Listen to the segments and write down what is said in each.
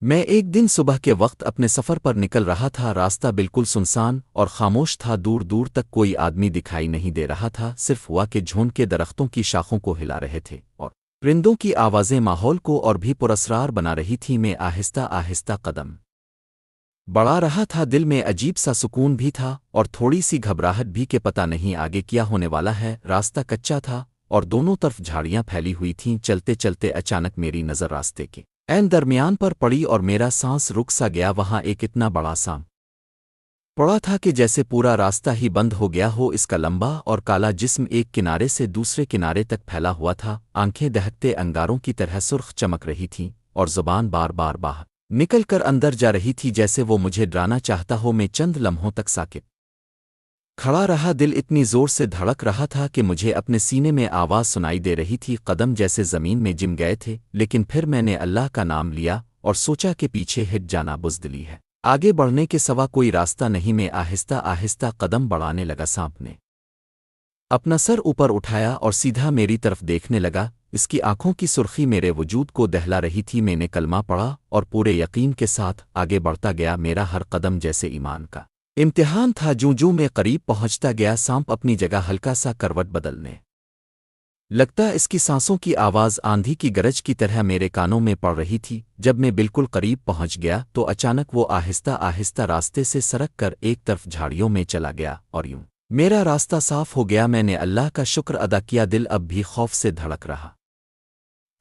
میں ایک دن صبح کے وقت اپنے سفر پر نکل رہا تھا۔ راستہ بالکل سنسان اور خاموش تھا، دور دور تک کوئی آدمی دکھائی نہیں دے رہا تھا، صرف ہوا کے جھونڈ کے درختوں کی شاخوں کو ہلا رہے تھے اور پرندوں کی آوازیں ماحول کو اور بھی پراسرار بنا رہی تھیں۔ میں آہستہ آہستہ قدم بڑھا رہا تھا، دل میں عجیب سا سکون بھی تھا اور تھوڑی سی گھبراہٹ بھی کہ پتہ نہیں آگے کیا ہونے والا ہے۔ راستہ کچا تھا اور دونوں طرف جھاڑیاں پھیلی ہوئی تھیں۔ چلتے چلتے اچانک میری نظر راستے کے عین درمیان پر پڑی اور میرا سانس رک سا گیا۔ وہاں ایک اتنا بڑا سام پڑا تھا کہ جیسے پورا راستہ ہی بند ہو گیا ہو۔ اس کا لمبا اور کالا جسم ایک کنارے سے دوسرے کنارے تک پھیلا ہوا تھا، آنکھیں دہکتے انگاروں کی طرح سرخ چمک رہی تھیں اور زبان بار بار باہر نکل کر اندر جا رہی تھی جیسے وہ مجھے ڈرانا چاہتا ہو۔ میں چند لمحوں تک ساکت کھڑا رہا، دل اتنی زور سے دھڑک رہا تھا کہ مجھے اپنے سینے میں آواز سنائی دے رہی تھی، قدم جیسے زمین میں جم گئے تھے۔ لیکن پھر میں نے اللہ کا نام لیا اور سوچا کہ پیچھے ہٹ جانا بزدلی ہے، آگے بڑھنے کے سوا کوئی راستہ نہیں۔ میں آہستہ آہستہ قدم بڑھانے لگا، سانپ نے اپنا سر اوپر اٹھایا اور سیدھا میری طرف دیکھنے لگا۔ اس کی آنکھوں کی سرخی میرے وجود کو دہلا رہی تھی۔ میں نے کلمہ پڑھا اور پورے یقین کے ساتھ آگے بڑھتا گیا، میرا ہر قدم جیسے ایمان کا امتحان تھا۔ جوں میں قریب پہنچتا گیا، سانپ اپنی جگہ ہلکا سا کروٹ بدلنے لگتا، اس کی سانسوں کی آواز آندھی کی گرج کی طرح میرے کانوں میں پڑ رہی تھی۔ جب میں بالکل قریب پہنچ گیا تو اچانک وہ آہستہ آہستہ راستے سے سرک کر ایک طرف جھاڑیوں میں چلا گیا اور یوں میرا راستہ صاف ہو گیا۔ میں نے اللہ کا شکر ادا کیا، دل اب بھی خوف سے دھڑک رہا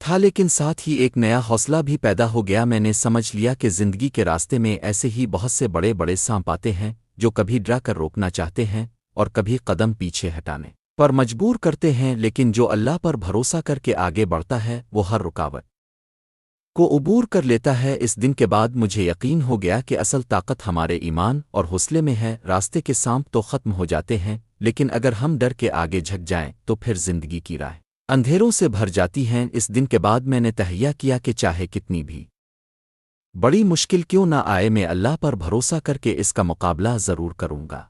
تھا لیکن ساتھ ہی ایک نیا حوصلہ بھی پیدا ہو گیا۔ میں نے سمجھ لیا کہ زندگی کے راستے میں ایسے ہی بہت سے بڑے بڑے سانپ آتے ہیں جو کبھی ڈرا کر روکنا چاہتے ہیں اور کبھی قدم پیچھے ہٹانے پر مجبور کرتے ہیں، لیکن جو اللہ پر بھروسہ کر کے آگے بڑھتا ہے وہ ہر رکاوٹ کو عبور کر لیتا ہے۔ اس دن کے بعد مجھے یقین ہو گیا کہ اصل طاقت ہمارے ایمان اور حوصلے میں ہے۔ راستے کے سانپ تو ختم ہو جاتے ہیں، لیکن اگر ہم ڈر کے آگے جھک جائیں تو پھر زندگی کی راہ اندھیروں سے بھر جاتی ہیں۔ اس دن کے بعد میں نے تہیہ کیا کہ چاہے کتنی بھی بڑی مشکل کیوں نہ آئے، میں اللہ پر بھروسہ کر کے اس کا مقابلہ ضرور کروں گا۔